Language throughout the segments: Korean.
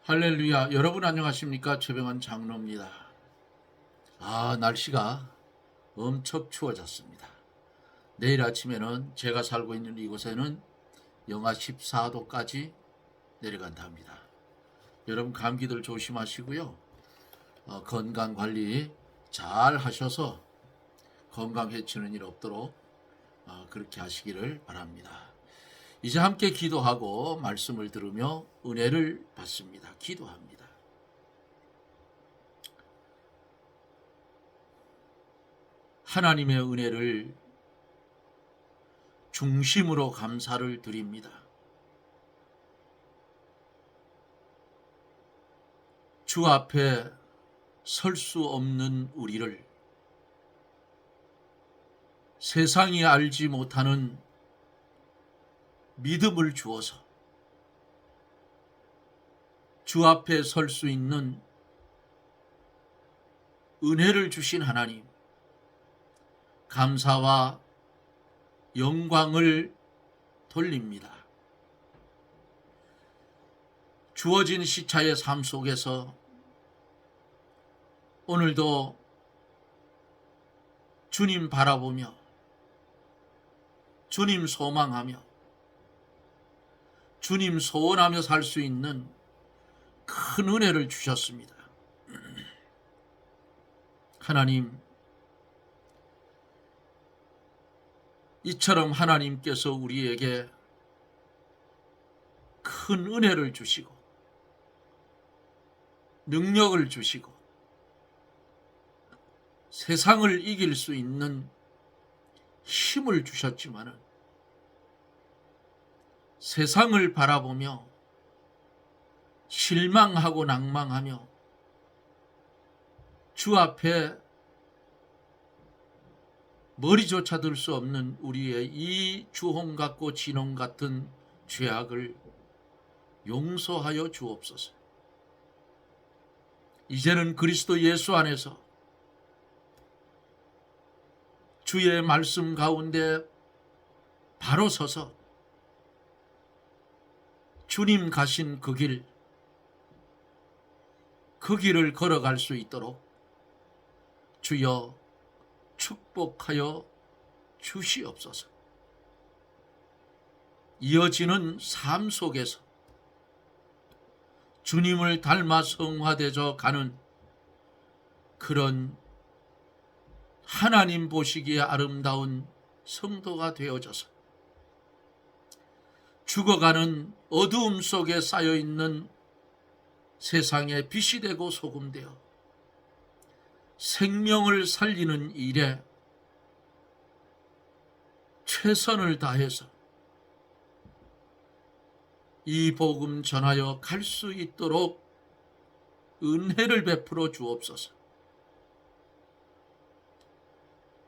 할렐루야. 여러분 안녕하십니까? 최병환 장로입니다. 날씨가 엄청 추워졌습니다. 내일 아침에는 제가 살고 있는 이곳에는 영하 14도까지 내려간다 합니다. 여러분 감기들 조심하시고요. 건강 관리 잘 하셔서 건강 해치는 일 없도록 그렇게 하시기를 바랍니다. 이제 함께 기도하고 말씀을 들으며 은혜를 받습니다. 기도합니다. 하나님의 은혜를 중심으로 감사를 드립니다. 주 앞에 설 수 없는 우리를 세상이 알지 못하는 믿음을 주어서 주 앞에 설 수 있는 은혜를 주신 하나님, 감사와 영광을 돌립니다. 주어진 시차의 삶 속에서 오늘도 주님 바라보며 주님 소망하며 주님 소원하며 살 수 있는 큰 은혜를 주셨습니다. 하나님, 이처럼 하나님께서 우리에게 큰 은혜를 주시고 능력을 주시고 세상을 이길 수 있는 힘을 주셨지만은 세상을 바라보며 실망하고 낭망하며 주 앞에 머리조차 들 수 없는 우리의 이 주홍 같고 진홍 같은 죄악을 용서하여 주옵소서. 이제는 그리스도 예수 안에서 주의 말씀 가운데 바로 서서 주님 가신 그 길을 걸어갈 수 있도록 주여 축복하여 주시옵소서. 이어지는 삶 속에서 주님을 닮아 성화되어 가는 그런 하나님 보시기에 아름다운 성도가 되어져서 죽어가는 어두움 속에 쌓여있는 세상에 빛이 되고 소금 되어 생명을 살리는 일에 최선을 다해서 이 복음 전하여 갈 수 있도록 은혜를 베풀어 주옵소서.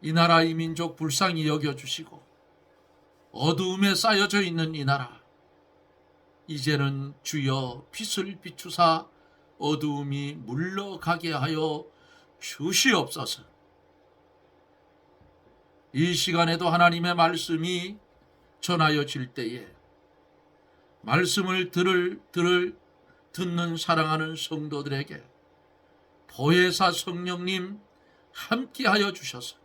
이 나라 이 민족 불쌍히 여겨주시고 어두움에 쌓여져 있는 이 나라, 이제는 주여 빛을 비추사 어두움이 물러가게 하여 주시옵소서. 이 시간에도 하나님의 말씀이 전하여질 때에 말씀을 듣는 사랑하는 성도들에게 보혜사 성령님 함께하여 주셔서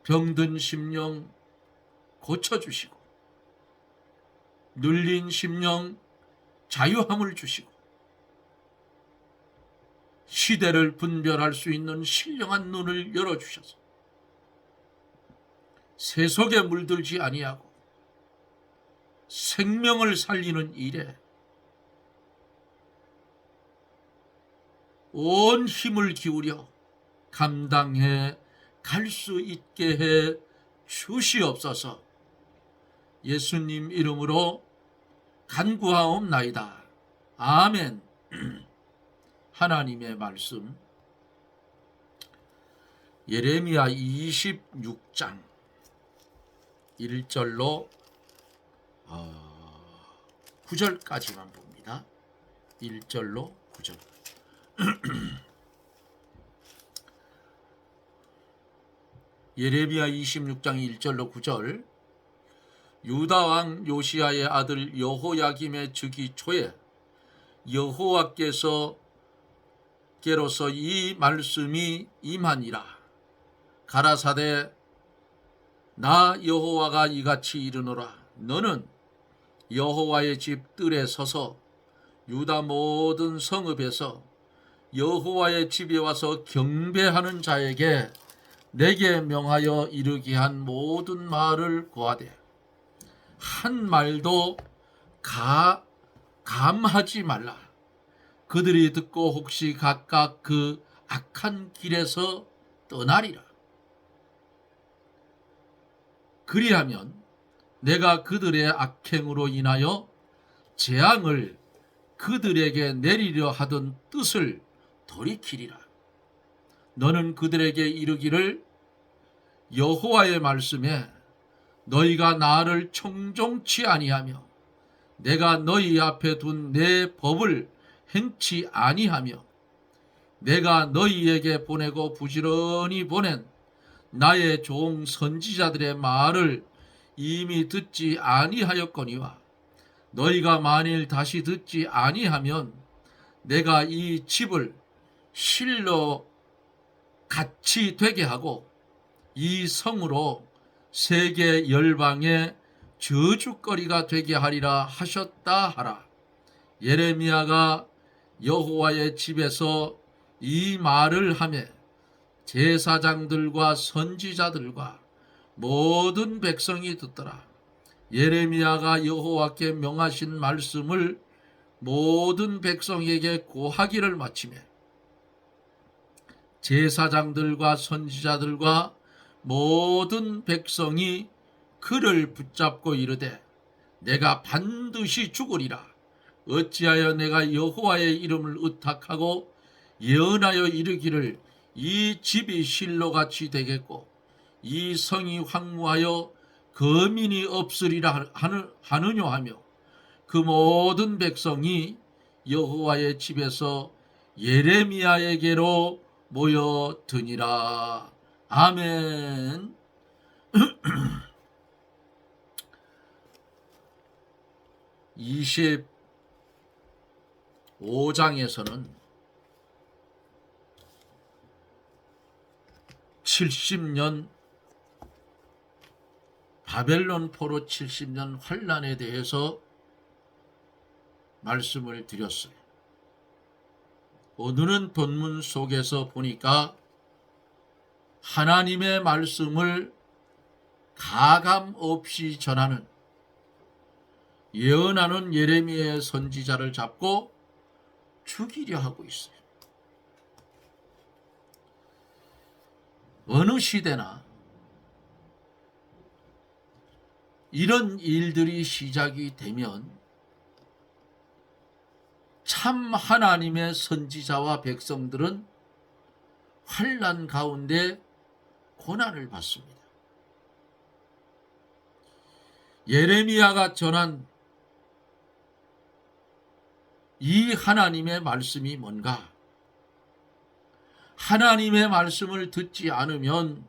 병든 심령 고쳐주시고 눌린 심령 자유함을 주시고 시대를 분별할 수 있는 신령한 눈을 열어주셔서 세속에 물들지 아니하고 생명을 살리는 일에 온 힘을 기울여 감당해 갈 수 있게 해 주시옵소서. 예수님 이름으로 간구하옵나이다. 아멘. 하나님의 말씀 예레미야 26장 1절로 9절까지만 봅니다. 1절로 9절. 예레미야 26장 1절로 9절. 유다 왕 요시야의 아들 여호야김의 즉위 초에 여호와께로서 이 말씀이 임하니라. 가라사대 나 여호와가 이같이 이르노라. 너는 여호와의 집 뜰에 서서 유다 모든 성읍에서 여호와의 집에 와서 경배하는 자에게 내게 명하여 이르게 한 모든 말을 고하되 한 말도 감하지 말라. 그들이 듣고 혹시 각각 그 악한 길에서 떠나리라. 그리하면 내가 그들의 악행으로 인하여 재앙을 그들에게 내리려 하던 뜻을 돌이키리라. 너는 그들에게 이르기를 여호와의 말씀에 너희가 나를 청종치 아니하며 내가 너희 앞에 둔 내 법을 행치 아니하며 내가 너희에게 보내고 부지런히 보낸 나의 종 선지자들의 말을 이미 듣지 아니하였거니와 너희가 만일 다시 듣지 아니하면 내가 이 집을 실로 같이 되게 하고 이 성으로 세계 열방의 저주거리가 되게 하리라 하셨다 하라. 예레미야가 여호와의 집에서 이 말을 하며 제사장들과 선지자들과 모든 백성이 듣더라. 예레미야가 여호와께 명하신 말씀을 모든 백성에게 고하기를 마치매 제사장들과 선지자들과 모든 백성이 그를 붙잡고 이르되 내가 반드시 죽으리라. 어찌하여 내가 여호와의 이름을 의탁하고 예언하여 이르기를 이 집이 실로같이 되겠고 이 성이 황무하여 거민이 없으리라 하느냐 하며 그 모든 백성이 여호와의 집에서 예레미야에게로 모여드니라. 아멘. 25장에서는 70년 바벨론 포로 70년 환란에 대해서 말씀을 드렸어요. 오늘은 본문 속에서 보니까 하나님의 말씀을 가감 없이 전하는 예언하는 예레미야의 선지자를 잡고 죽이려 하고 있어요. 어느 시대나 이런 일들이 시작이 되면 참 하나님의 선지자와 백성들은 환난 가운데 고난을 받습니다. 예레미야가 전한 이 하나님의 말씀이 뭔가? 하나님의 말씀을 듣지 않으면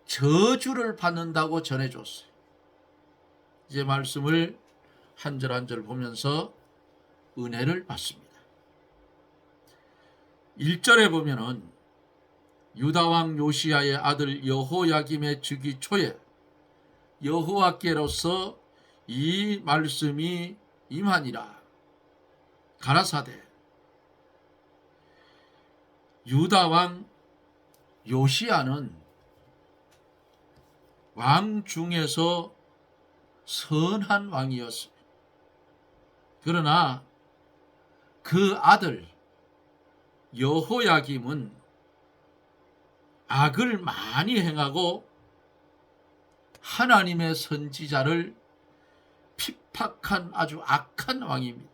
저주를 받는다고 전해줬어요. 이제 말씀을 한 절 한 절 보면서 은혜를 받습니다. 1절에 보면은 유다왕 요시야의 아들 여호야김의 즉위 초에 여호와께로서 이 말씀이 임하니라. 가라사대 유다왕 요시야는 왕 중에서 선한 왕이었어요. 그러나 그 아들 여호야김은 악을 많이 행하고 하나님의 선지자를 핍박한 아주 악한 왕입니다.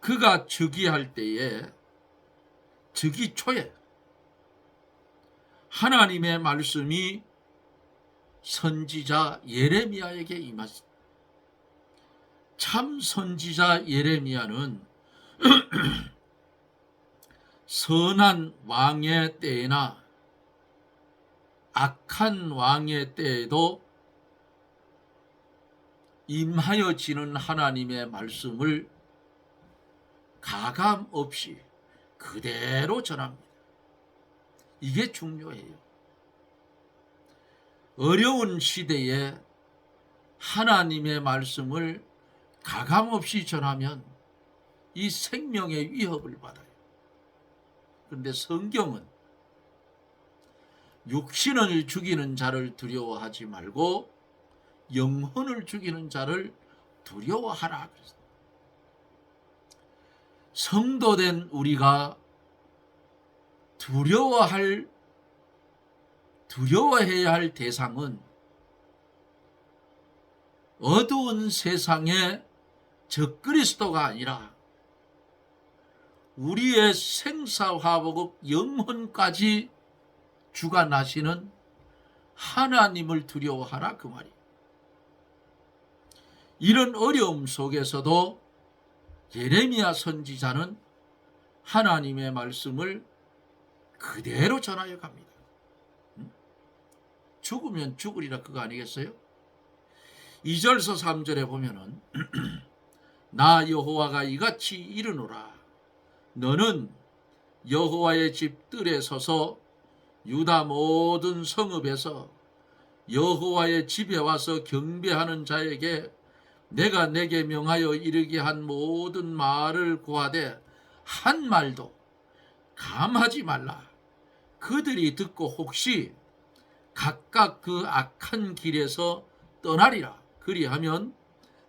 그가 즉위할 때에 즉위 초에 하나님의 말씀이 선지자 예레미야에게 임했습니다. 참 선지자 예레미야는 선한 왕의 때에나 악한 왕의 때에도 임하여지는 하나님의 말씀을 가감 없이 그대로 전합니다. 이게 중요해요. 어려운 시대에 하나님의 말씀을 가감 없이 전하면 이 생명의 위협을 받아요. 그런데 성경은 육신을 죽이는 자를 두려워하지 말고 영혼을 죽이는 자를 두려워하라. 성도된 우리가 두려워해야 할 대상은 어두운 세상의 적그리스도가 아니라 우리의 생사화복업 영혼까지 주관하시는 하나님을 두려워하라, 그 말이에요. 이런 어려움 속에서도 예레미야 선지자는 하나님의 말씀을 그대로 전하여 갑니다. 죽으면 죽으리라, 그거 아니겠어요? 2절서 3절에 보면은 나 여호와가 이같이 이르노라. 너는 여호와의 집 뜰에 서서 유다 모든 성읍에서 여호와의 집에 와서 경배하는 자에게 내가 내게 명하여 이르게 한 모든 말을 고하되 한 말도 감하지 말라. 그들이 듣고 혹시 각각 그 악한 길에서 떠나리라. 그리하면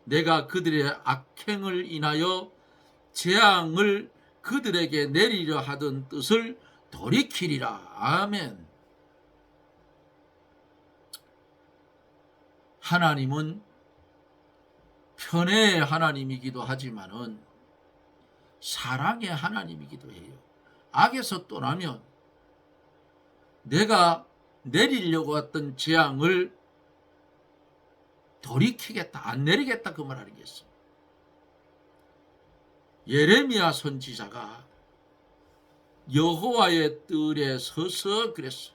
내가 그들의 악행을 인하여 재앙을 그들에게 내리려 하던 뜻을 돌이키리라. 아멘. 하나님은 편애의 하나님이기도 하지만은 사랑의 하나님이기도 해요. 악에서 떠나면 내가 내리려고 했던 재앙을 돌이키겠다, 안 내리겠다, 그 말 아니겠어. 예레미야 선지자가 여호와의 뜰에 서서 그랬어.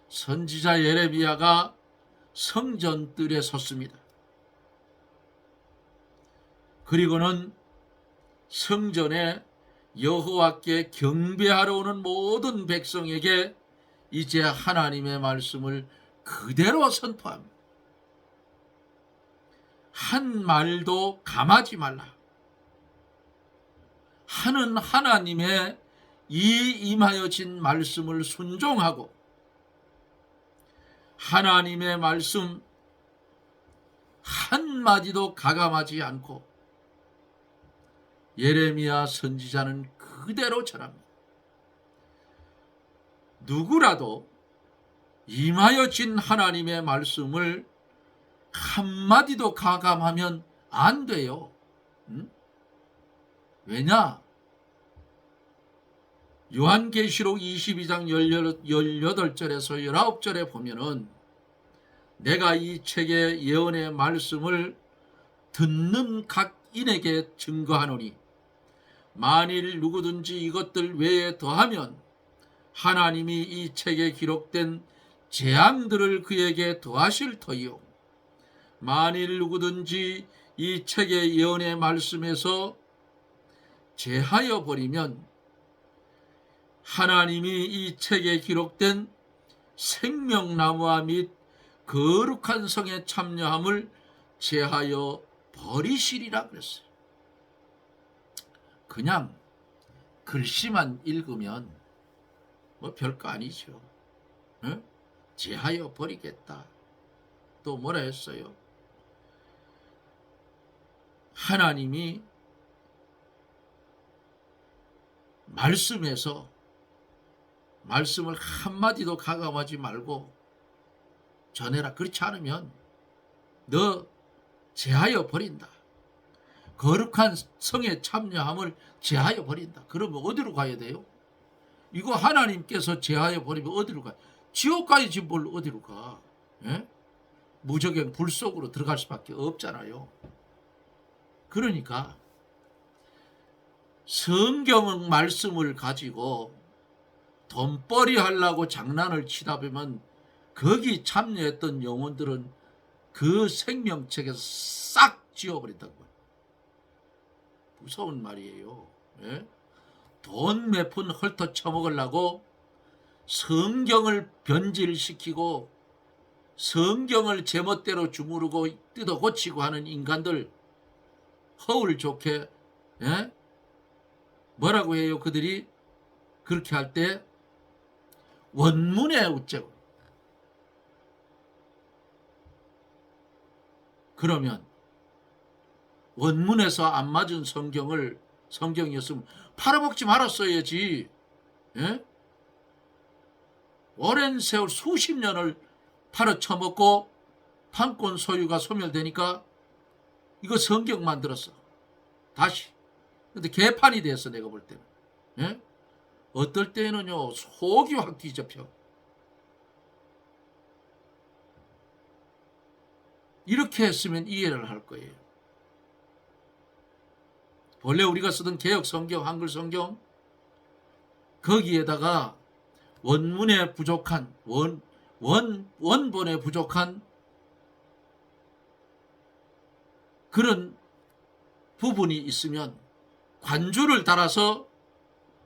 선지자 예레미야가 성전 뜰에 섰습니다. 그리고는 성전에 여호와께 경배하러 오는 모든 백성에게 이제 하나님의 말씀을 그대로 선포합니다. 한 말도 감하지 말라. 하는 하나님의 이 임하여진 말씀을 순종하고 하나님의 말씀 한마디도 가감하지 않고 예레미야 선지자는 그대로 전합니다. 누구라도 임하여진 하나님의 말씀을 한마디도 가감하면 안 돼요. 왜냐? 요한계시록 22장 18절에서 19절에 보면은 내가 이 책의 예언의 말씀을 듣는 각 인에게 증거하노니 만일 누구든지 이것들 외에 더하면 하나님이 이 책에 기록된 재앙들을 그에게 더하실 터이요 만일 누구든지 이 책의 예언의 말씀에서 제하여 버리면 하나님이 이 책에 기록된 생명나무와 및 거룩한 성에 참여함을 제하여 버리시리라 그랬어요. 그냥 글씨만 읽으면 뭐 별거 아니죠. 응? 제하여 버리겠다. 또 뭐라 했어요? 하나님이 말씀에서 말씀을 한마디도 가감하지 말고 전해라. 그렇지 않으면 너 제하여 버린다. 거룩한 성에 참여함을 제하여 버린다. 그러면 어디로 가야 돼요? 이거 하나님께서 제하여 버리면 어디로 가요? 지옥 가야지 뭘 어디로 가. 예? 무적행 불 속으로 들어갈 수밖에 없잖아요. 그러니까 성경 말씀을 가지고 돈벌이 하려고 장난을 치다 보면 거기 참여했던 영혼들은 그 생명책에서 싹 지워버린다고. 무서운 말이에요. 예? 돈 몇 푼 헐터 처먹으려고 성경을 변질시키고 성경을 제멋대로 주무르고 뜯어 고치고 하는 인간들 허울 좋게, 예? 뭐라고 해요? 그들이 그렇게 할 때 원문에 우째고. 그러면 원문에서 안 맞은 성경이었으면 팔아먹지 말았어야지. 예? 오랜 세월 수십 년을 팔아쳐먹고 판권 소유가 소멸되니까 이거 성경 만들었어. 다시. 근데 개판이 됐어, 내가 볼 때는. 예? 어떨 때는요, 속이 확 뒤집혀. 이렇게 했으면 이해를 할 거예요. 원래 우리가 쓰던 개혁 성경, 한글 성경, 거기에다가 원문에 부족한, 원본에 부족한 그런 부분이 있으면 관주를 달아서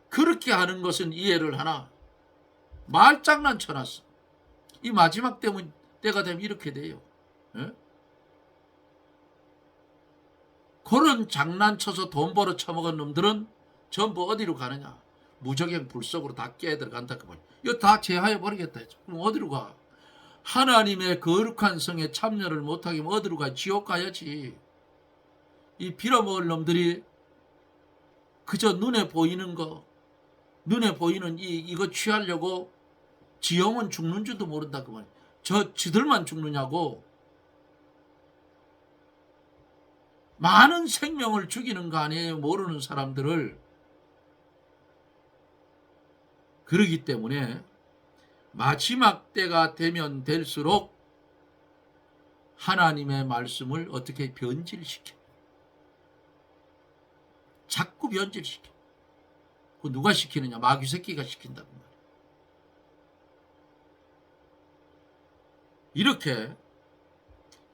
그렇게 하는 것은 이해를 하나 말장난 쳐놨어. 이 마지막 때가 되면 이렇게 돼요. 예? 그런 장난쳐서 돈 벌어 처먹은 놈들은 전부 어디로 가느냐? 무적행 불속으로 다 깨들어간다. 이거 다 제하해 버리겠다. 그럼 어디로 가? 하나님의 거룩한 성에 참여를 못하게 하면 어디로 가? 지옥 가야지. 이 빌어먹을 놈들이 그저 눈에 보이는 거, 눈에 보이는 이거 취하려고 지 영혼 죽는 줄도 모른다 그 말이야. 지들만 죽느냐고. 많은 생명을 죽이는 거 아니에요, 모르는 사람들을. 그러기 때문에 마지막 때가 되면 될수록 하나님의 말씀을 어떻게 변질시켜. 자꾸 변질시켜. 그 누가 시키느냐? 마귀 새끼가 시킨다고 말이야. 이렇게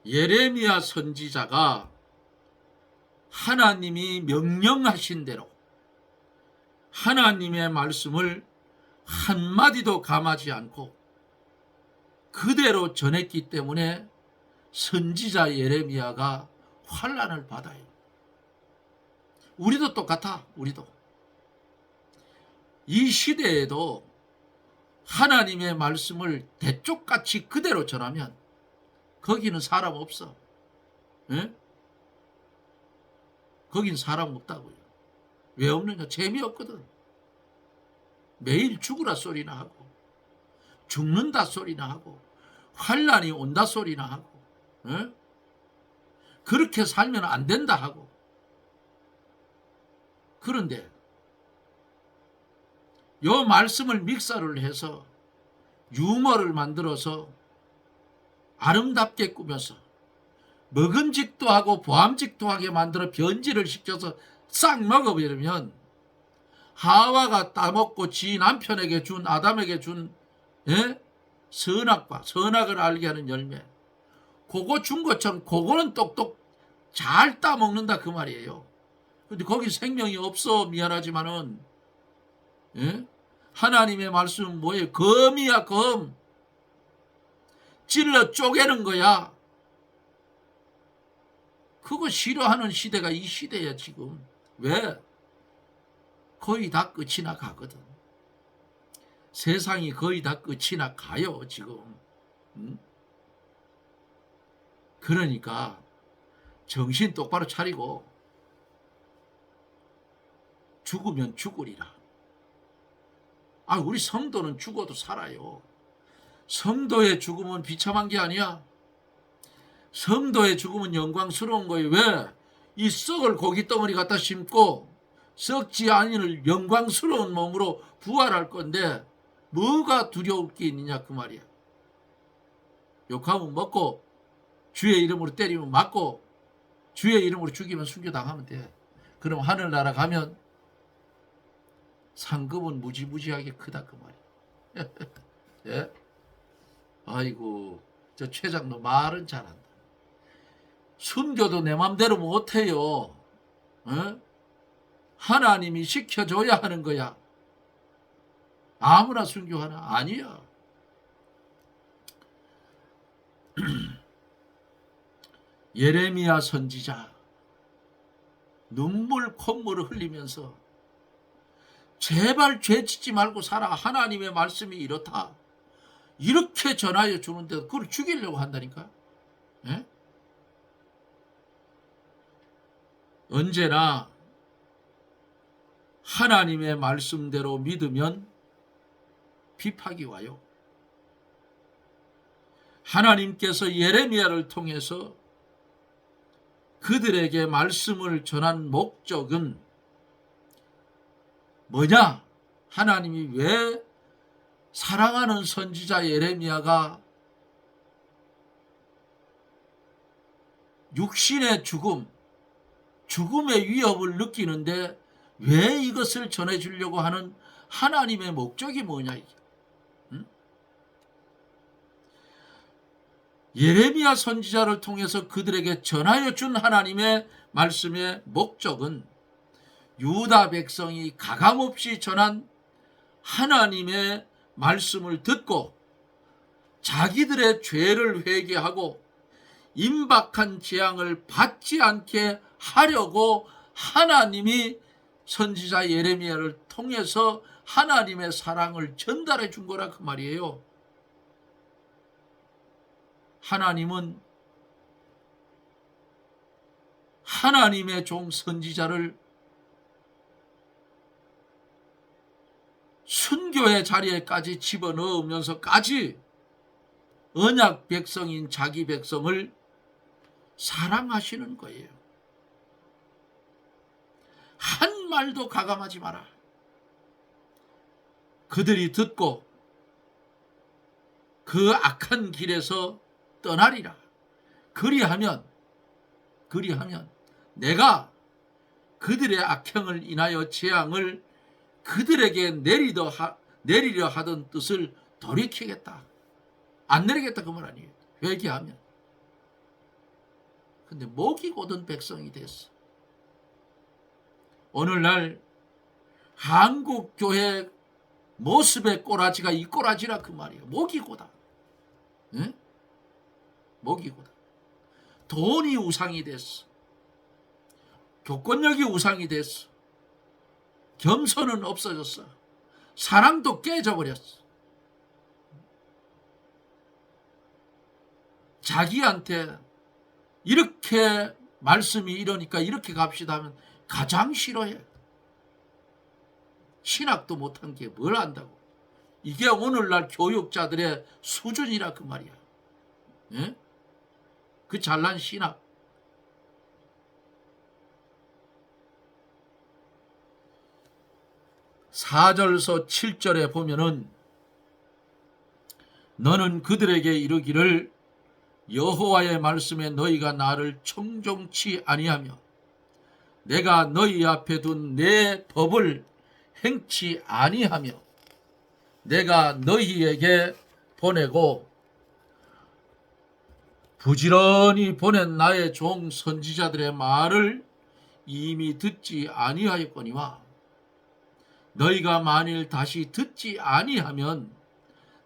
예레미야 선지자가 하나님이 명령하신 대로 하나님의 말씀을 한마디도 감하지 않고 그대로 전했기 때문에 선지자 예레미야가 환난을 받아요. 우리도 똑같아. 우리도. 이 시대에도 하나님의 말씀을 대쪽같이 그대로 전하면 거기는 사람 없어. 예? 거긴 사람 없다고요. 왜 없느냐? 재미없거든. 매일 죽으라 소리나 하고 죽는다 소리나 하고 환난이 온다 소리나 하고, 예? 그렇게 살면 안 된다 하고. 그런데 요 말씀을 믹서를 해서 유머를 만들어서 아름답게 꾸며서 먹음직도 하고 보암직도 하게 만들어 변질을 시켜서 싹 먹어버리면 하와가 따먹고 지 남편에게 준, 아담에게 준, 예? 선악을 알게 하는 열매, 그거 준 것처럼 그거는 똑똑 잘 따먹는다 그 말이에요. 근데 거기 생명이 없어. 미안하지만은, 예? 하나님의 말씀은 뭐예요? 검이야, 검. 찔러 쪼개는 거야. 그거 싫어하는 시대가 이 시대야 지금. 왜? 거의 다 끝이 나 가거든. 세상이 거의 다 끝이 나 가요 지금. 그러니까 정신 똑바로 차리고 죽으면 죽으리라. 우리 성도는 죽어도 살아요. 성도의 죽음은 비참한 게 아니야. 성도의 죽음은 영광스러운 거예요. 왜? 이 썩을 고깃덩어리 갖다 심고 썩지 않을 영광스러운 몸으로 부활할 건데 뭐가 두려울 게 있느냐 그 말이야. 욕하면 먹고 주의 이름으로 때리면 맞고 주의 이름으로 죽이면 순교당하면 돼. 그럼 하늘나라 가면 상급은 무지무지하게 크다 그 말이야. 예? 아이고 저 최장로 말은 잘한다. 순교도 내 맘대로 못해요. 어? 하나님이 시켜줘야 하는 거야. 아무나 순교하나? 아니야. 예레미야 선지자 눈물 콧물을 흘리면서 제발 죄짓지 말고 살아. 하나님의 말씀이 이렇다. 이렇게 전하여 주는데 그걸 죽이려고 한다니까. 예? 언제나 하나님의 말씀대로 믿으면 비박이 와요. 하나님께서 예레미야를 통해서 그들에게 말씀을 전한 목적은 뭐냐? 하나님이 왜 사랑하는 선지자 예레미야가 육신의 죽음의 위협을 느끼는데 왜 이것을 전해주려고 하는 하나님의 목적이 뭐냐? 이게. 응? 예레미야 선지자를 통해서 그들에게 전하여 준 하나님의 말씀의 목적은 유다 백성이 가감없이 전한 하나님의 말씀을 듣고 자기들의 죄를 회개하고 임박한 재앙을 받지 않게 하려고 하나님이 선지자 예레미야를 통해서 하나님의 사랑을 전달해 준 거라 그 말이에요. 하나님은 하나님의 종 선지자를 순교의 자리에까지 집어넣으면서까지 언약 백성인 자기 백성을 사랑하시는 거예요. 한 말도 가감하지 마라. 그들이 듣고 그 악한 길에서 떠나리라. 그리하면 내가 그들의 악행을 인하여 재앙을 그들에게 내리려 하던 뜻을 돌이키겠다. 안 내리겠다 그 말 아니에요. 회개하면. 근데 목이 곧은 백성이 됐어. 오늘날 한국 교회 모습의 꼬라지가 이 꼬라지라 그 말이에요. 목이 고다. 응? 목이 고다. 돈이 우상이 됐어. 교권력이 우상이 됐어. 겸손은 없어졌어. 사랑도 깨져버렸어. 자기한테 이렇게 말씀이 이러니까 이렇게 갑시다 하면 가장 싫어해. 신학도 못한 게 뭘 안다고. 이게 오늘날 교육자들의 수준이라 그 말이야. 예? 그 잘난 신학. 사절서 7절에 보면은 너는 그들에게 이르기를 여호와의 말씀에 너희가 나를 청종치 아니하며 내가 너희 앞에 둔 내 법을 행치 아니하며 내가 너희에게 보내고 부지런히 보낸 나의 종 선지자들의 말을 이미 듣지 아니하였거니와 너희가 만일 다시 듣지 아니하면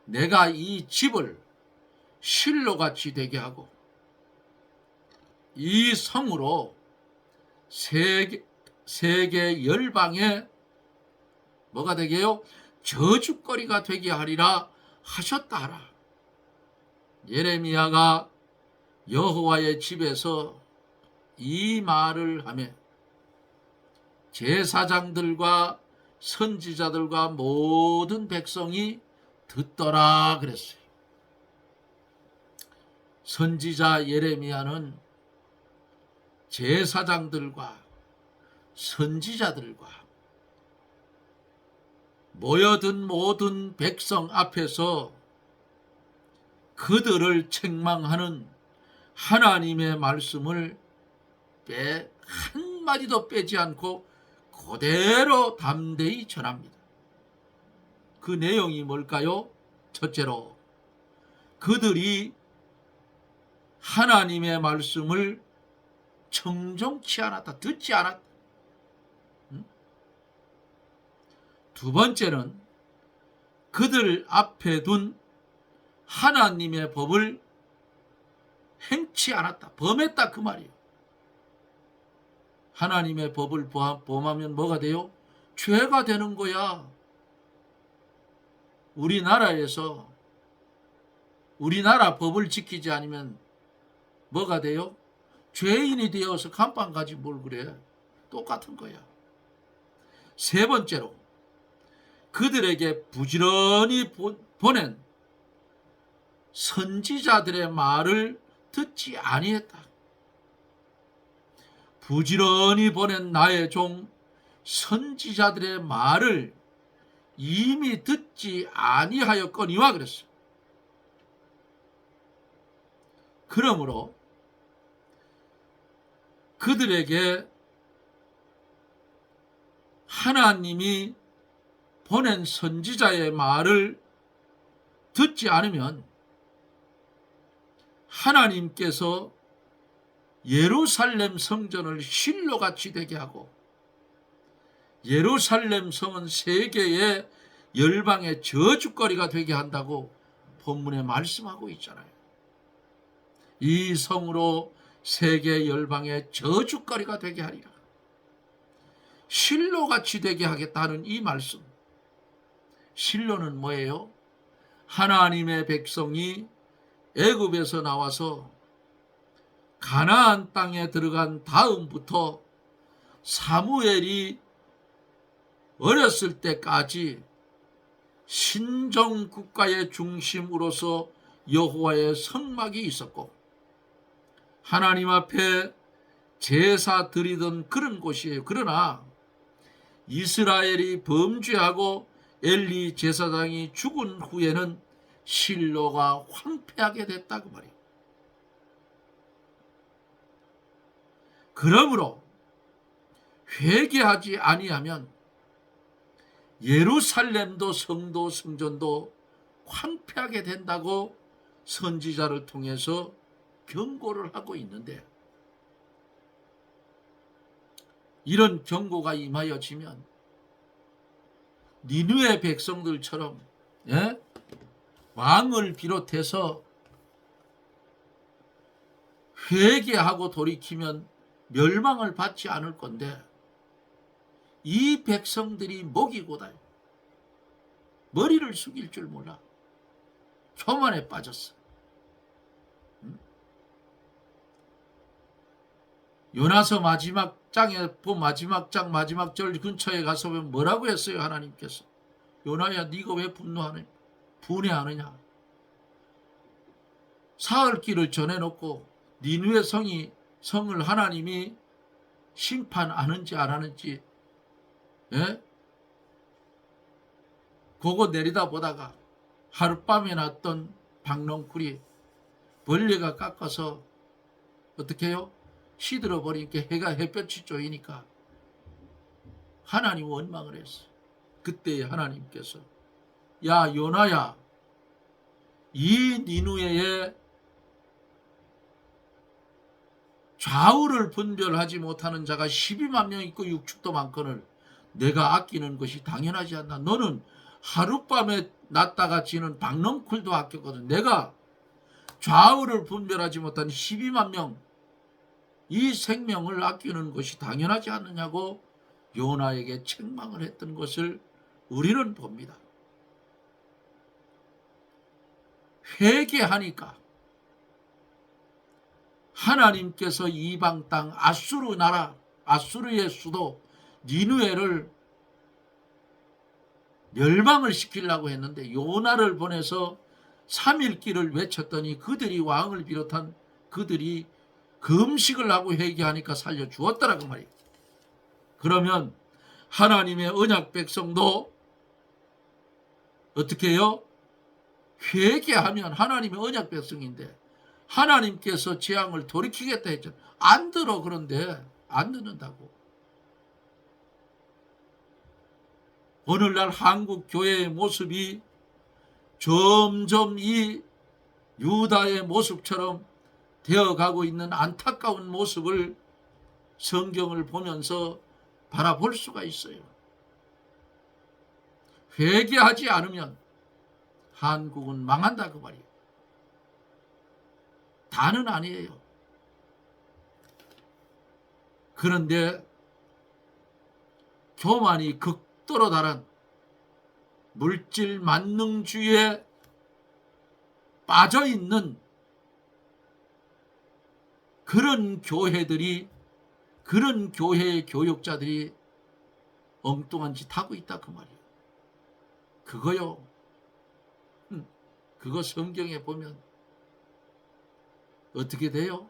내가 이 집을 실로같이 되게 하고 이 성으로 세계 열방에 뭐가 되게요? 저주거리가 되게 하리라 하셨다 하라. 예레미야가 여호와의 집에서 이 말을 하며 제사장들과 선지자들과 모든 백성이 듣더라 그랬어요. 선지자 예레미야는 제사장들과 선지자들과 모여든 모든 백성 앞에서 그들을 책망하는 하나님의 말씀을 한마디도 빼지 않고 그대로 담대히 전합니다. 그 내용이 뭘까요? 첫째로 그들이 하나님의 말씀을 청종치 않았다. 듣지 않았다. 두 번째는 그들 앞에 둔 하나님의 법을 행치 않았다. 범했다 그 말이에요. 하나님의 법을 범하면 뭐가 돼요? 죄가 되는 거야. 우리나라에서 우리나라 법을 지키지 않으면 뭐가 돼요? 죄인이 되어서 감방 가지 뭘 그래. 똑같은 거야. 세 번째로 그들에게 부지런히 보낸 선지자들의 말을 듣지 아니했다. 부지런히 보낸 나의 종 선지자들의 말을 이미 듣지 아니하였거니와 그랬어. 그러므로 그들에게 하나님이 보낸 선지자의 말을 듣지 않으면 하나님께서 예루살렘 성전을 실로같이 되게 하고 예루살렘 성은 세계의 열방의 저주거리가 되게 한다고 본문에 말씀하고 있잖아요. 이 성으로 세계 열방의 저주거리가 되게 하리라. 실로같이 되게 하겠다는 이 말씀. 실로는 뭐예요? 하나님의 백성이 애굽에서 나와서 가나안 땅에 들어간 다음부터 사무엘이 어렸을 때까지 신정 국가의 중심으로서 여호와의 성막이 있었고 하나님 앞에 제사 드리던 그런 곳이에요. 그러나 이스라엘이 범죄하고 엘리 제사장이 죽은 후에는 실로가 황폐하게 됐다고 말이에요. 그러므로 회개하지 아니하면 예루살렘도 성도 성전도 황폐하게 된다고 선지자를 통해서 경고를 하고 있는데 이런 경고가 임하여지면 니느웨 백성들처럼 왕을 비롯해서 회개하고 돌이키면 멸망을 받지 않을 건데 이 백성들이 목이고다 머리를 숙일 줄 몰라. 교만에 빠졌어. 요나서 마지막 장에 마지막 절 근처에 가서 보면 뭐라고 했어요? 하나님께서 요나야 네가 왜 분해하느냐? 사흘길을 전해놓고 니느웨 성을 하나님이 심판하는지 안 하는지 그거 내리다 보다가 하룻밤에 났던 박농쿨이 벌레가 깎아서 어떻게 해요? 시들어 버리니까 햇볕이 쪼이니까 하나님 원망을 했어. 그때 하나님께서 야 요나야 이 니느웨의 좌우를 분별하지 못하는 자가 12만 명 있고 육축도 많거늘 내가 아끼는 것이 당연하지 않나. 너는 하룻밤에 났다가 지는 박넝쿨도 아꼈거든. 내가 좌우를 분별하지 못한 12만 명 이 생명을 아끼는 것이 당연하지 않느냐고 요나에게 책망을 했던 것을 우리는 봅니다. 회개하니까 하나님께서 이방 땅 아수르 나라 아수르의 수도 니느웨를 멸망을 시키려고 했는데 요나를 보내서 3일 길을 외쳤더니 그들이 왕을 비롯한 그들이 금식을 하고 회개하니까 살려주었더라 그 말이에요. 그러면 하나님의 언약 백성도 어떻게 해요? 회개하면 하나님의 언약 백성인데 하나님께서 재앙을 돌이키겠다 했죠. 안 들어. 그런데 안 듣는다고. 오늘날 한국 교회의 모습이 점점 이 유다의 모습처럼 되어가고 있는 안타까운 모습을 성경을 보면서 바라볼 수가 있어요. 회개하지 않으면 한국은 망한다 그 말이에요. 다는 아니에요. 그런데 교만이 극도로 달한 물질 만능주의에 빠져있는 그런 교회들이, 그런 교회의 교육자들이 엉뚱한 짓 하고 있다 그 말이에요. 그거요. 그거 성경에 보면 어떻게 돼요?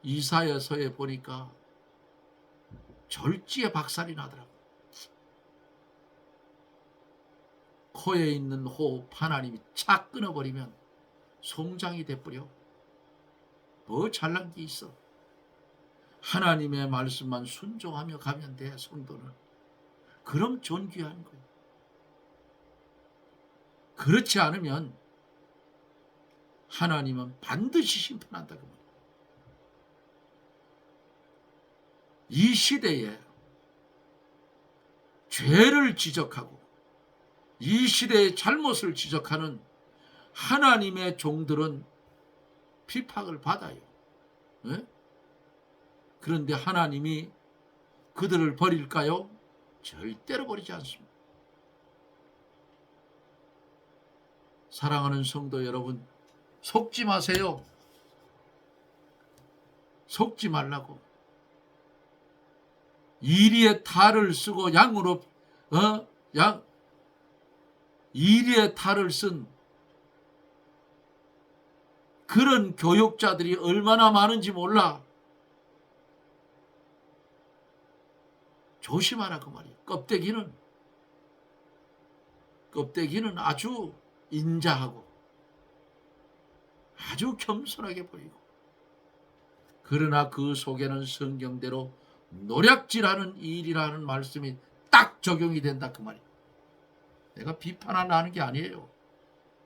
이사야서에 보니까 졸지에 박살이 나더라고. 코에 있는 호흡 하나님이 착 끊어버리면 송장이 돼버려. 뭐 잘난 게 있어. 하나님의 말씀만 순종하며 가면 돼. 성도는 그럼 존귀한 거예요. 그렇지 않으면 하나님은 반드시 심판한다 그 말이에요. 이 시대에 죄를 지적하고 이 시대의 잘못을 지적하는 하나님의 종들은 핍박을 받아요. 네? 그런데 하나님이 그들을 버릴까요? 절대로 버리지 않습니다. 사랑하는 성도 여러분, 속지 마세요. 속지 말라고. 이리의 탈을 쓰고 양으로 이리의 탈을 쓴 그런 교육자들이 얼마나 많은지 몰라. 조심하라 그 말이에요. 껍데기는 아주 인자하고 아주 겸손하게 보이고, 그러나 그 속에는 성경대로 노략질하는 일이라는 말씀이 딱 적용이 된다 그 말이에요. 내가 비판하는 게 아니에요.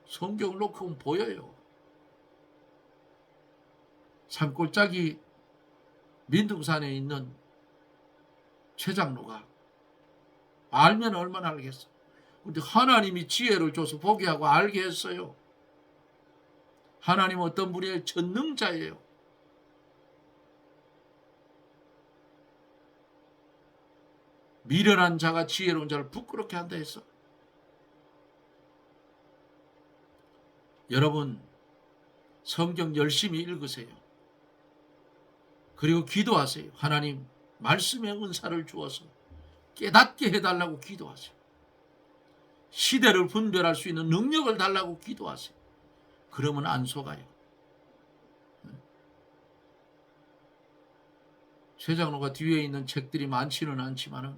성경을 놓고 보여요. 산골짜기 민둥산에 있는 최장로가 알면 얼마나 알겠어. 근데 하나님이 지혜를 줘서 보게 하고 알게 했어요. 하나님은 어떤 분이에요? 전능자예요. 미련한 자가 지혜로운 자를 부끄럽게 한다 했어. 여러분, 성경 열심히 읽으세요. 그리고 기도하세요. 하나님, 말씀의 은사를 주어서 깨닫게 해달라고 기도하세요. 시대를 분별할 수 있는 능력을 달라고 기도하세요. 그러면 안 속아요. 최장로가 뒤에 있는 책들이 많지는 않지만은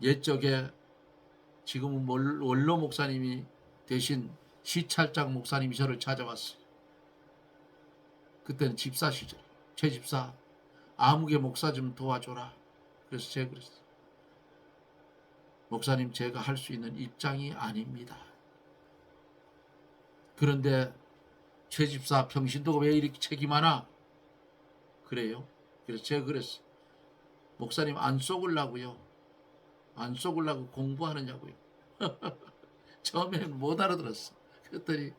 옛적에 지금은 원로 목사님이 대신 시찰장 목사님이 저를 찾아왔어요. 그때는 집사 시절. 최 집사, 아무개 목사 좀 도와줘라. 그래서 제가 그랬어요. 목사님, 제가 할 수 있는 입장이 아닙니다. 그런데 최 집사 평신도가 왜 이렇게 책이 많아? 그래요. 그래서 제가 그랬어요. 목사님, 안 속으려고요. 안 속으려고 공부하느냐고요. 처음에는 못 알아들었어. 그랬더니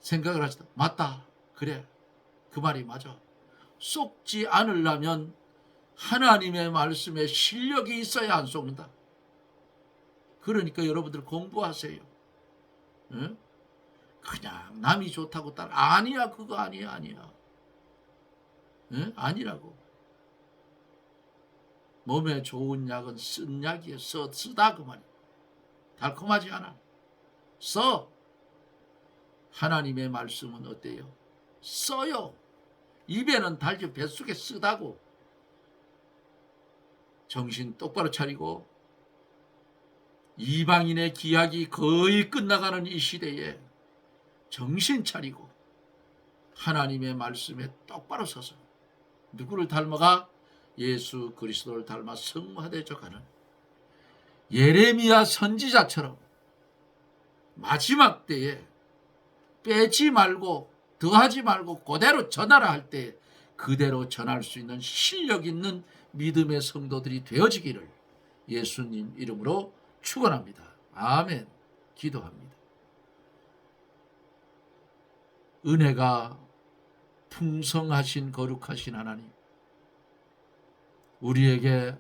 생각을 하시다. 맞다. 그래. 그 말이 맞아. 속지 않으려면 하나님의 말씀에 실력이 있어야 안 속는다. 그러니까 여러분들 공부하세요. 응? 그냥 남이 좋다고 따라. 아니야. 그거 아니야. 응? 아니라고. 몸에 좋은 약은 쓴 약이에요. 쓰다 그 말이에요. 달콤하지 않아. 써. 하나님의 말씀은 어때요? 써요. 입에는 달죠. 뱃속에 쓰다고. 정신 똑바로 차리고, 이방인의 기약이 거의 끝나가는 이 시대에 정신 차리고 하나님의 말씀에 똑바로 서서 누구를 닮아가? 예수 그리스도를 닮아 성화되어 가는 예레미야 선지자처럼 마지막 때에 빼지 말고 더하지 말고 그대로 전하라 할 때 그대로 전할 수 있는 실력 있는 믿음의 성도들이 되어지기를 예수님 이름으로 축원합니다. 아멘. 기도합니다. 은혜가 풍성하신 거룩하신 하나님, 우리에게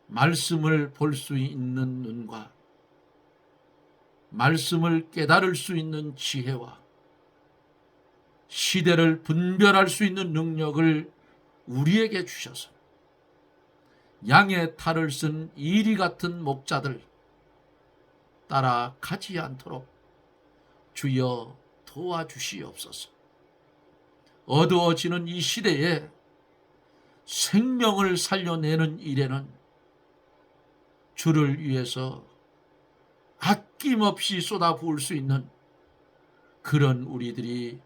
말씀을 볼 수 있는 눈과 말씀을 깨달을 수 있는 지혜와 시대를 분별할 수 있는 능력을 우리에게 주셔서 양의 탈을 쓴 이리 같은 목자들 따라가지 않도록 주여 도와주시옵소서. 어두워지는 이 시대에 생명을 살려내는 일에는 주를 위해서 아낌없이 쏟아부을 수 있는 그런 우리들이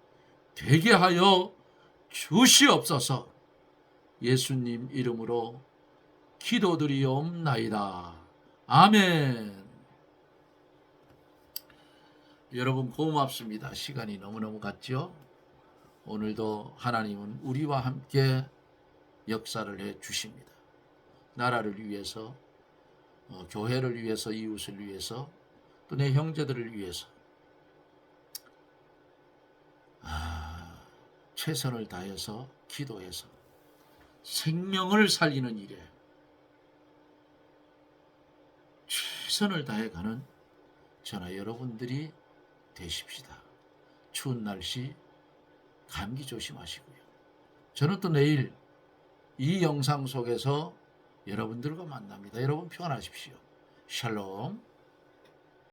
되게 하여 주시옵소서. 예수님 이름으로 기도드리옵나이다. 아멘. 여러분 고맙습니다. 시간이 너무너무 갔죠? 오늘도 하나님은 우리와 함께 역사를 해 주십니다. 나라를 위해서, 교회를 위해서, 이웃을 위해서, 또 내 형제들을 위해서 최선을 다해서 기도해서 생명을 살리는 일에 최선을 다해가는 저나 여러분들이 되십시다. 추운 날씨 감기 조심하시고요. 저는 또 내일 이 영상 속에서 여러분들과 만납니다. 여러분 평안하십시오. 샬롬.